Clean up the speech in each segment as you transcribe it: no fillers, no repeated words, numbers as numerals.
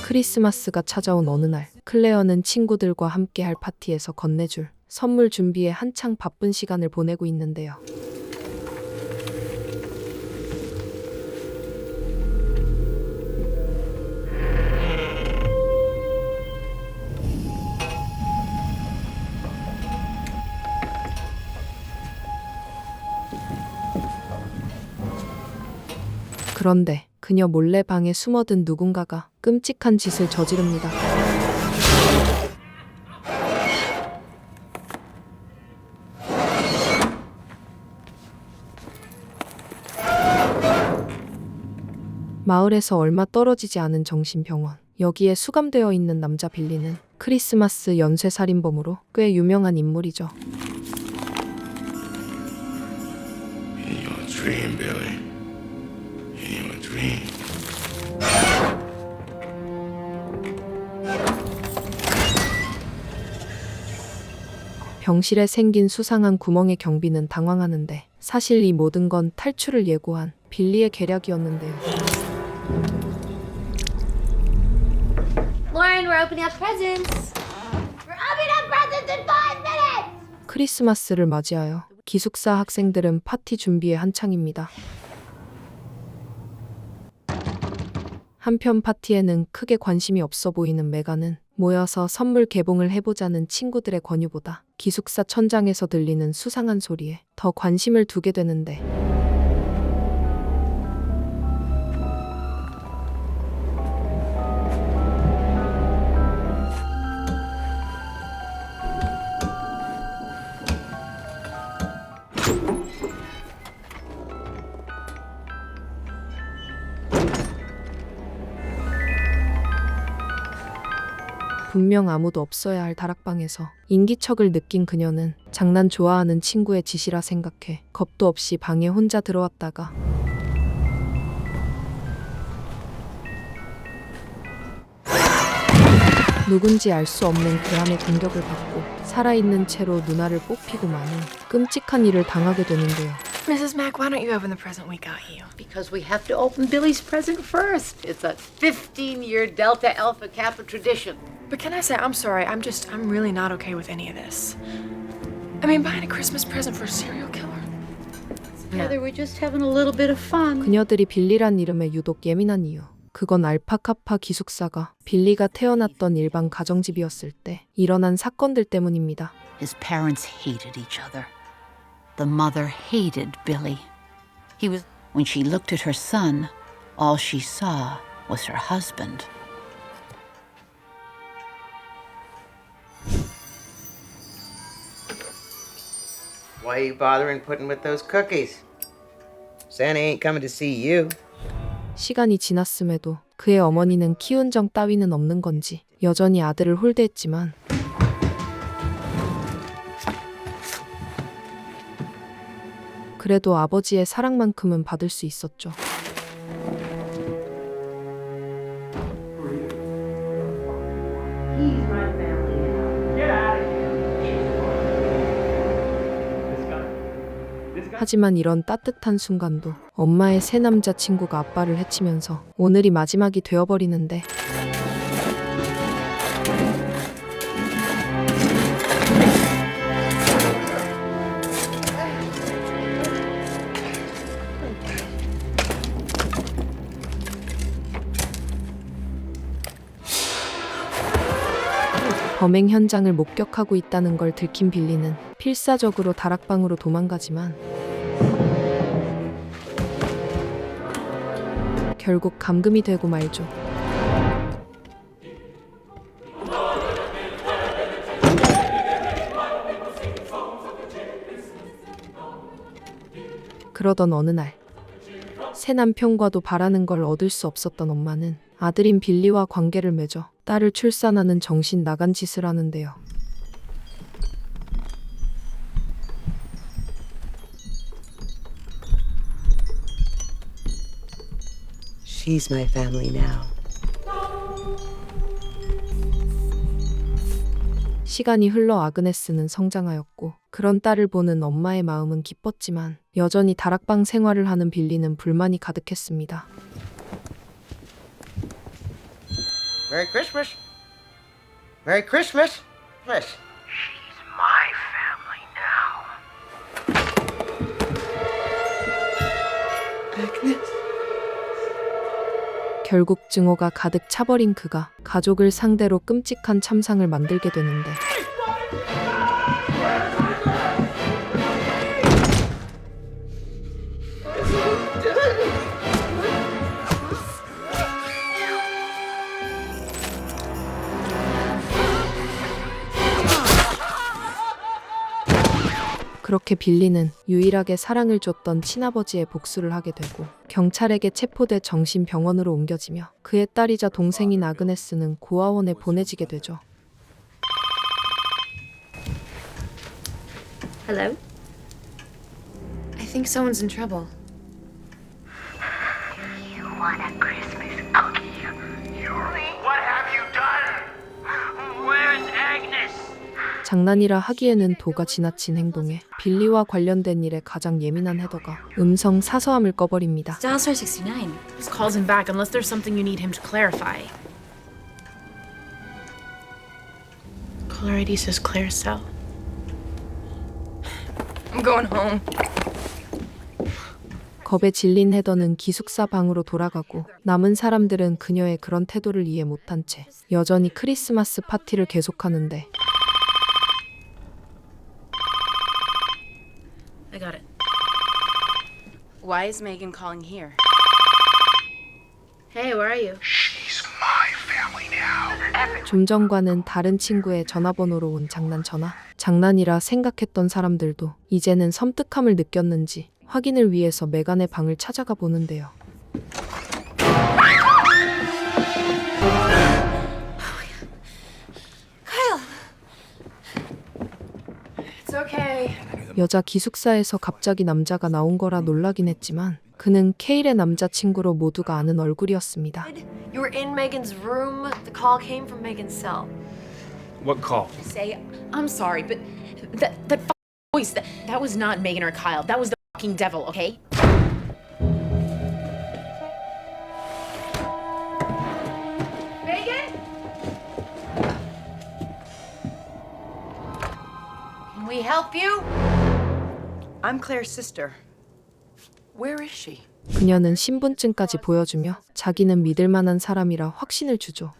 크리스마스가 찾아온 어느 날, 클레어는 친구들과 함께 할 파티에서 건네줄 선물 준비에 한창 바쁜 시간을 보내고 있는데요. 그런데 그녀 몰래 방에 숨어든 누군가가 끔찍한 짓을 저지릅니다. 마을에서 얼마 떨어지지 않은 정신병원. 여기에 수감되어 있는 남자 빌리는 크리스마스 연쇄살인범으로 꽤 유명한 인물이죠. In your dream, Billy. In your dream. 병실에 생긴 수상한 구멍의 경비는 당황하는데 사실 이 모든 건 탈출을 예고한 빌리의 계략이었는데요. Lauren, we're opening up presents. We're opening up presents in 5 minutes! 크리스마스를 맞이하여 기숙사 학생들은 파티 준비에 한창입니다. 한편 파티에는 크게 관심이 없어 보이는 메간은 모여서 선물 개봉을 해보자는 친구들의 권유보다 기숙사 천장에서 들리는 수상한 소리에 더 관심을 두게 되는데 분명 아무도 없어야 할 다락방에서 인기척을 느낀 그녀는 장난 좋아하는 친구의 짓이라 생각해 겁도 없이 방에 혼자 들어왔다가 누군지 알 수 없는 괴함의 공격을 받고 살아있는 채로 누나를 뽑히고 마는 끔찍한 일을 당하게 되는데요. Mrs. Mack, why don't you open the present we got you? Because we have to open Billy's present first. It's a 15-year Delta Alpha Kappa tradition. But can I say, I'm sorry, I'm really not okay with any of this. I mean, buying a Christmas present for a serial killer? Heather, we're just having a little bit of fun. 그녀들이 빌리란 이름에 유독 예민한 이유. 그건 알파카파 기숙사가 빌리가 태어났던 일반 가정집이었을 때 일어난 사건들 때문입니다. His parents hated each other. The mother hated Billy. When she looked at her son, all she saw was her husband. Why are you bothering putting with those cookies? Santa ain't coming to see you. 시간이 지났음에도 그의 어머니는 키운 정 따위는 없는 건지 여전히 아들을 홀대했지만 그래도 아버지의 사랑만큼은 받을 수 있었죠. 하지만 이런 따뜻한 순간도 엄마의 새 남자친구가 아빠를 해치면서 오늘이 마지막이 되어버리는데 범행 현장을 목격하고 있다는 걸 들킨 빌리는 필사적으로 다락방으로 도망가지만 결국 감금이 되고 말죠. 그러던 어느 날, 새 남편과도 바라는 걸 얻을 수 없었던 엄마는 아들인 빌리와 관계를 맺어 딸을 출산하는 정신 나간 짓을 하는데요. She's my family now. 시간이 흘러 아그네스는 성장하였고 그런 딸을 보는 엄마의 마음은 기뻤지만 여전히 다락방 생활을 하는 빌리는 불만이 가득했습니다. Merry Christmas. Merry Christmas. Yes. She's my family now. Agnes. 결국 증오가 가득 차버린 그가 가족을 상대로 끔찍한 참상을 만들게 되는데 그렇게 빌리는 유일하게 사랑을 줬던 친아버지의 복수를 하게 되고 경찰에게 체포돼 정신병원으로 옮겨지며 그의 딸이자 동생인 아그네스는 고아원에 보내지게 되죠. Hello? I think someone's in trouble. You want a Christmas cookie? Yuri, what have you done? Where's Agnes? 장난이라 하기에는 도가 지나친 행동에 빌리와 관련된 일에 가장 예민한 헤더가 음성 사서함을 꺼버립니다. Dial star 69. Just calls him back unless there's something you need him to clarify. Caller ID says Claire's cell. I'm going home. 겁에 질린 헤더는 기숙사 방으로 돌아가고 남은 사람들은 그녀의 그런 태도를 이해 못한 채 여전히 크리스마스 파티를 계속하는데 I got it. Why is Megan calling here? Hey, where are you? She's my family now. 좀 전과는 다른 친구의 전화번호로 온 장난 전화. 장난이라 생각했던 사람들도 이제는 섬뜩함을 느꼈는지 확인을 위해서 메간의 방을 찾아가 보는데요. It's okay. 여자 기숙사에서 갑자기 남자가 나온 거라 놀라긴 했지만 그는 케일의 남자친구로 모두가 아는 얼굴이었습니다. You were in Megan's room. The call came from Megan's cell. What call? Say, I'm sorry, but that voice, that was not Megan or Kyle. That was the fucking devil, okay? Megan? Can we help you? I'm Claire's sister. Where is she? 그녀는 신분증까지 보여주며 자기는 믿을 만한 사람이라 확신을 주죠.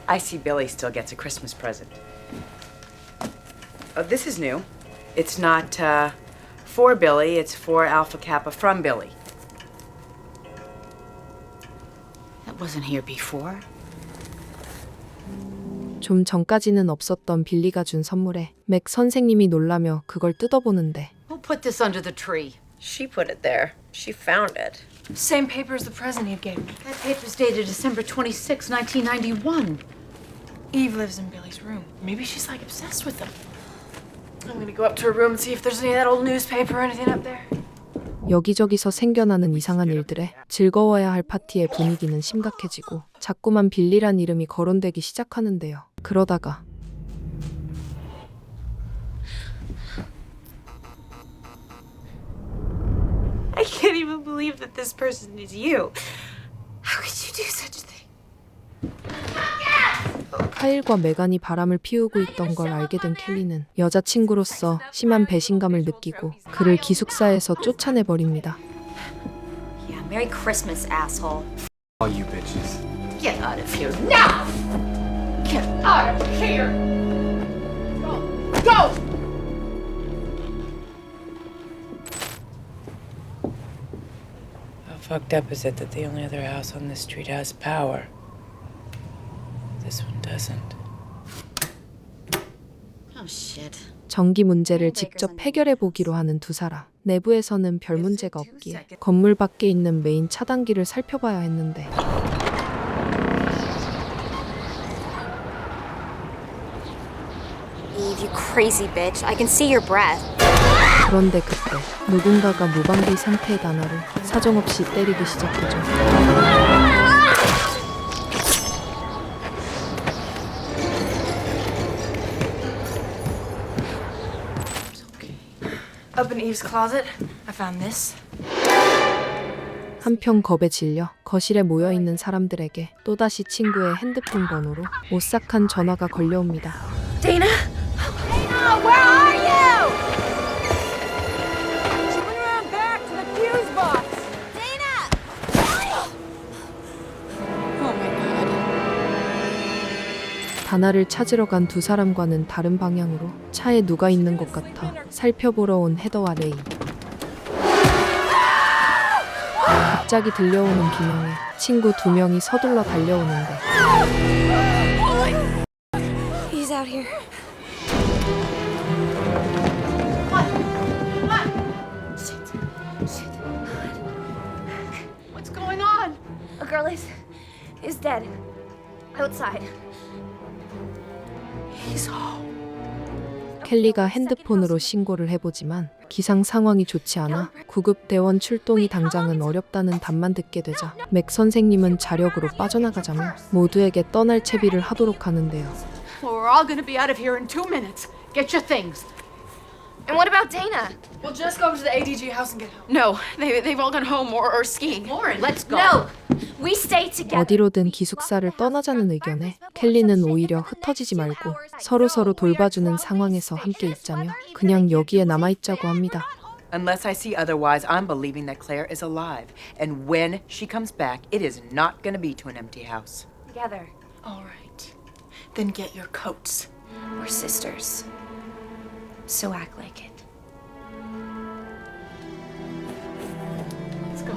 I see Billy still gets a Christmas present. Oh, this is new. It's not for Billy, it's for Alpha Kappa from Billy. That wasn't here before. 좀 전까지는 없었던 빌리가 준 선물에 맥 선생님이 놀라며 그걸 뜯어보는데 Who put this under the tree? She put it there. She found it. Same paper as the present Eve gave me. That paper's dated December 26, 1991. Eve lives in Billy's room. Maybe she's like obsessed with him. I'm gonna go up to her room and see if there's any of that old newspaper or anything up there. 여기저기서 생겨나는 이상한 일들에 즐거워야 할 파티의 분위기는 심각해지고 자꾸만 빌리란 이름이 거론되기 시작하는데요. 그러다가 I can't even believe that this person is you. How could you do such a thing? 카일과 메간이 바람을 피우고 있던 걸 알게 된 켈리는 여자친구로서 심한 배신감을 느끼고 그를 기숙사에서 쫓아내버립니다. Yeah, Merry Christmas, asshole. All you bitches. Get out of here now! Get out of here! Go! How fucked up is it that the only other house on this street has power? This one doesn't. Oh, shit. 전기 문제를 직접 해결해 보기로 하는 두 사람. 내부에서는 별 문제가 없기에 건물 밖에 있는 메인 차단기를 살펴봐야 했는데 Eve, you crazy bitch. I can see your breath. 그런데 그때 누군가가 무방비 상태의 다나를 사정없이 때리기 시작하죠. Up in Eve's closet, I found this. 한편 겁에 질려 거실에 모여있는 사람들에게 또다시 친구의 핸드폰 번호로 오싹한 전화가 걸려옵니다. Dana? Dana, where are you? She went around back to the fuse box. Dana! Oh my god. 다나를 찾으러 간 두 사람과는 다른 방향으로 차에 누가 있는 것 같아 살펴보러 온 헤더와 레이. 갑자기 들려오는 비명에 친구 두 명이 서둘러 달려오는데 He's out here. What's going on? A girl is dead. Outside. He's home. 켈리가 핸드폰으로 신고를 해보지만 기상 상황이 좋지 않아 구급대원 출동이 당장은 어렵다는 답만 듣게 되자 맥 선생님은 자력으로 빠져나가자며 모두에게 떠날 채비를 하도록 하는데요. Well, we're all gonna be out of here in 2 minutes. Get your things. And what about Dana? We'll just go over to the ADG house and get home. No, they've all gone home or skiing. Lauren, let's go. No! We stay together. 어디로든 기숙사를 떠나자는 의견에 켈리는 오히려 흩어지지 말고 서로서로 돌봐주는 상황에서 함께 있자며 그냥 여기에 남아있자고 합니다. Unless I see otherwise, I'm believing that Claire is alive. And when she comes back, it is not going to be to an empty house. Together. All right. Then get your coats. We're sisters. So act like it. Let's go.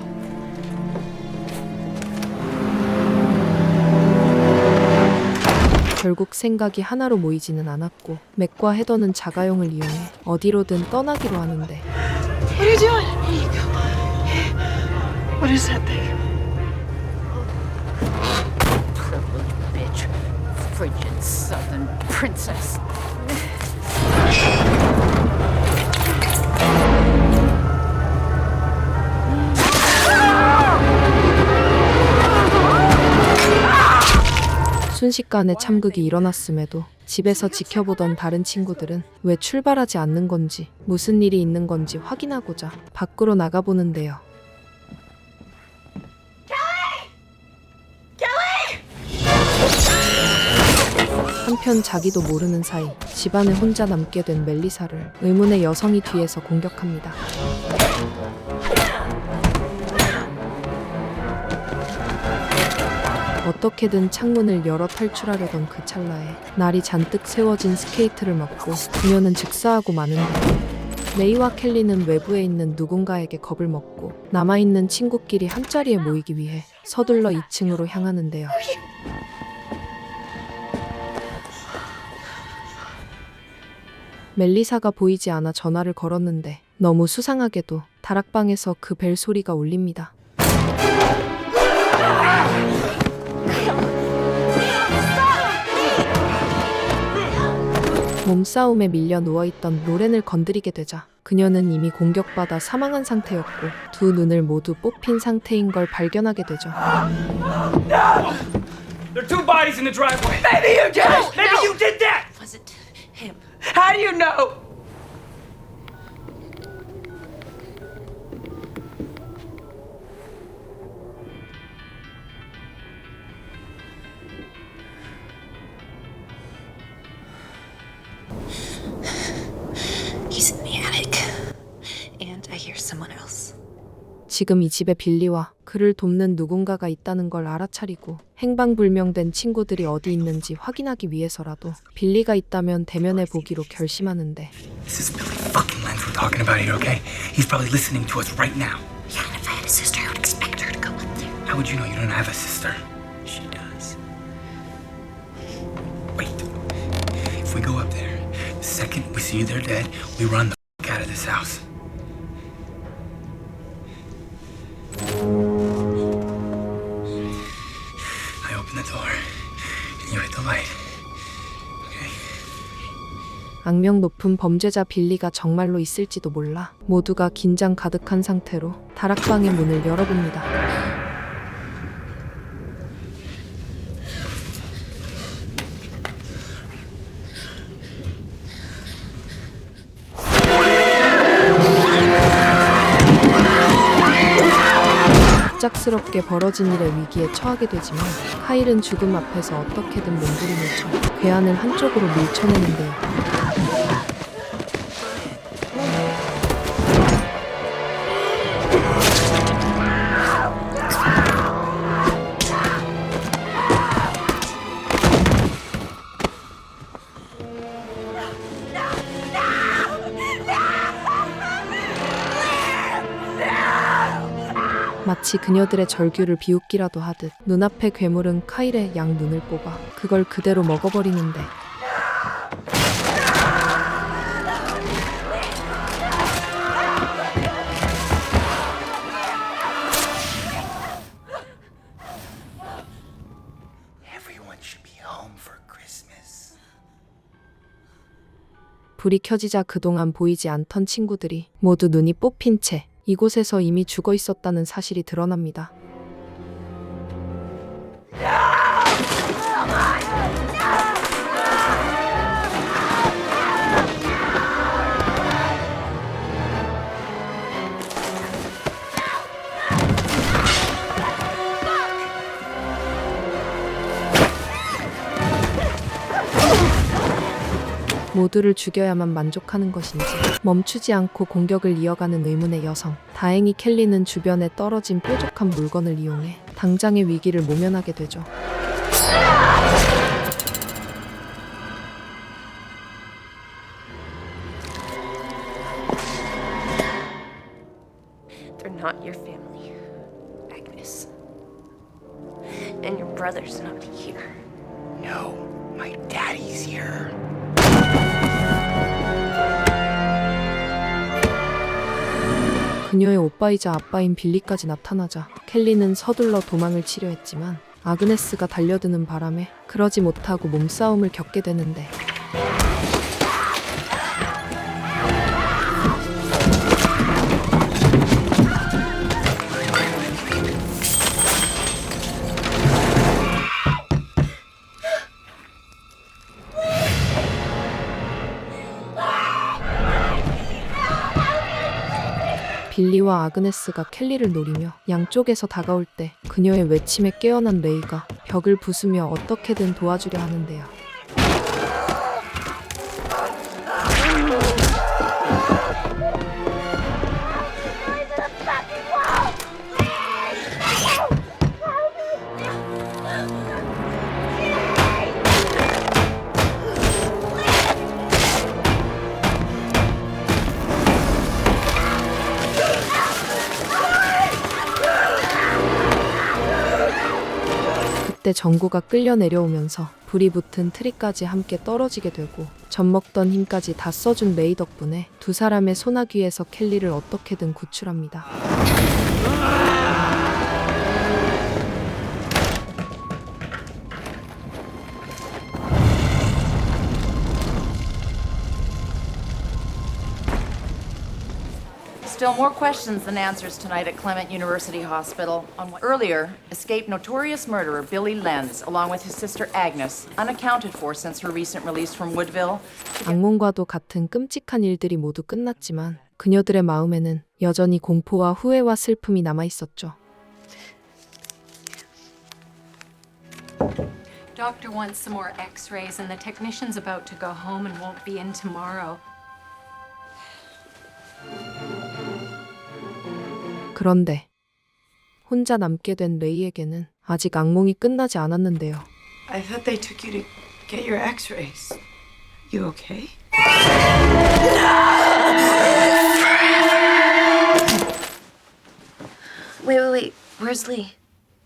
결국 생각이 하나로 모이지는 않았고 맥과 헤더는 자가용을 이용해 어디로든 떠나기로 하는데 What are you doing? Here you go. What is that thing? Privileged bitch. Frigid southern princess. 순식간에 참극이 일어났음에도 집에서 지켜보던 다른 친구들은 왜 출발하지 않는 건지 무슨 일이 있는 건지 확인하고자 밖으로 나가보는데요. 한편 자기도 모르는 사이 집안에 혼자 남게 된 멜리사를 의문의 여성이 뒤에서 공격합니다. 어떻게든 창문을 열어 탈출하려던 그 찰나에 날이 잔뜩 세워진 스케이트를 맞고 그녀는 즉사하고 마는데 레이와 켈리는 외부에 있는 누군가에게 겁을 먹고 남아있는 친구끼리 한자리에 모이기 위해 서둘러 2층으로 향하는데요. 멜리사가 보이지 않아 전화를 걸었는데 너무 수상하게도 다락방에서 그 벨 소리가 울립니다. 몸싸움에 밀려 누워있던 로렌을 건드리게 되자 그녀는 이미 공격받아 사망한 상태였고 두 눈을 모두 뽑힌 상태인 걸 발견하게 되죠. There are two bodies in the driveway. Maybe you did it! Maybe you did that! Was it him? How do you know? He's in the attic. And I hear someone else. 지금 이 집에 빌리와 그를 돕는 누군가가 있다는 걸 알아차리고 행방불명된 친구들이 어디 있는지 확인하기 위해서라도 빌리가 있다면 대면해 보기로 결심하는데 This is Billy fucking Lenz we're talking about here, okay? He's probably listening to us right now. Yeah, and if I had a sister, I would expect her to go up there. How would you know you don't have a sister? She does. Wait. If we go up there, the second we see they're dead, we run the fuck out of this house. I open the door, and you hit the light. Okay? 악명 높은 범죄자 빌리가 정말로 있을지도 몰라 모두가 긴장 가득한 상태로 다락방의 문을 열어봅니다. 갑작스럽게 벌어진 일에 위기에 처하게 되지만 카일은 죽음 앞에서 어떻게든 몸부림을 쳐 괴한을 한쪽으로 밀쳐내는데요. 마치 그녀들의 절규를 비웃기라도 하듯 눈앞의 괴물은 카일의 양눈을 뽑아 그걸 그대로 먹어버리는데 Everyone should be home for Christmas. 불이 켜지자 그동안 보이지 않던 친구들이 모두 눈이 뽑힌 채 이곳에서 이미 죽어 있었다는 사실이 드러납니다. 모두를 죽여야만 만족하는 것인지 멈추지 않고 공격을 이어가는 의문의 여성. 다행히 켈리는 주변에 떨어진 뾰족한 물건을 이용해 당장의 위기를 모면하게 되죠. They're not your family, Agnes. And your brother's not here. No, my daddy's here. 그녀의 오빠이자 아빠인 빌리까지 나타나자 켈리는 서둘러 도망을 치려 했지만 아그네스가 달려드는 바람에 그러지 못하고 몸싸움을 겪게 되는데 빌리와 아그네스가 켈리를 노리며 양쪽에서 다가올 때 그녀의 외침에 깨어난 레이가 벽을 부수며 어떻게든 도와주려 하는데요. 그때 전구가 끌려 내려오면서 불이 붙은 트리까지 함께 떨어지게 되고 젖먹던 힘까지 다 써준 레이 덕분에 두 사람의 소나귀에서 켈리를 어떻게든 구출합니다. Still more questions than answers tonight at Clement University Hospital. Earlier, escaped notorious murderer Billy Lenz, along with his sister Agnes, unaccounted for since her recent release from Woodville. 악몽과도 같은 끔찍한 일들이 모두 끝났지만 그녀들의 마음에는 여전히 공포와 후회와 슬픔이 남아 있었죠. Doctor wants some more x-rays and the technician's about to go home and won't be in tomorrow. 그런데 혼자 남게 된 레이에게는 아직 악몽이 끝나지 않았는데요. I thought they took you to get your x-rays. You okay? Wait. Where's Lee?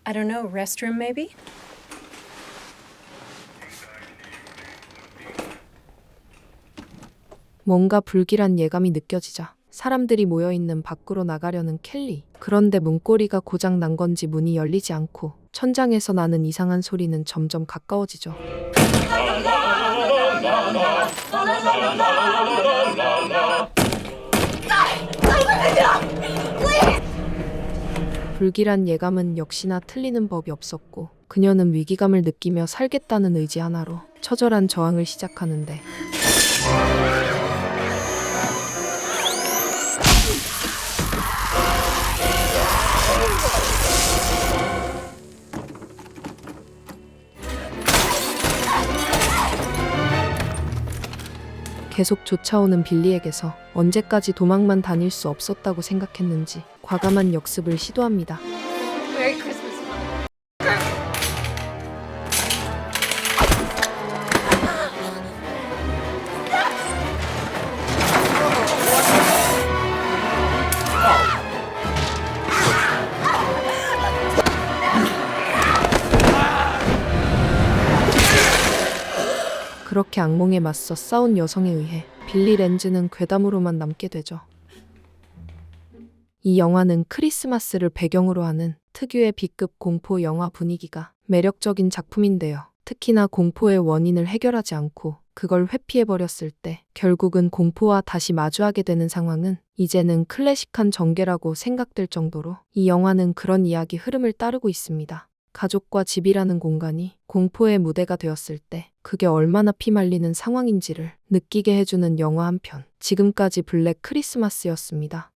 I don't know, restroom maybe? 뭔가 불길한 예감이 느껴지자 사람들이 모여있는 밖으로 나가려는 켈리. 그런데 문고리가 고장 난 건지 문이 열리지 않고 천장에서 나는 이상한 소리는 점점 가까워지죠. 불길한 예감은 역시나 틀리는 법이 없었고 그녀는 위기감을 느끼며 살겠다는 의지 하나로 처절한 저항을 시작하는데 계속 쫓아오는 빌리에게서 언제까지 도망만 다닐 수 없었다고 생각했는지 과감한 역습을 시도합니다. Merry Christmas. 그렇게 악몽에 맞서 싸운 여성에 의해 빌리 렌즈는 괴담으로만 남게 되죠. 이 영화는 크리스마스를 배경으로 하는 특유의 B급 공포 영화 분위기가 매력적인 작품인데요. 특히나 공포의 원인을 해결하지 않고 그걸 회피해버렸을 때 결국은 공포와 다시 마주하게 되는 상황은 이제는 클래식한 전개라고 생각될 정도로 이 영화는 그런 이야기 흐름을 따르고 있습니다. 가족과 집이라는 공간이 공포의 무대가 되었을 때 그게 얼마나 피말리는 상황인지를 느끼게 해주는 영화 한 편. 지금까지 블랙 크리스마스였습니다.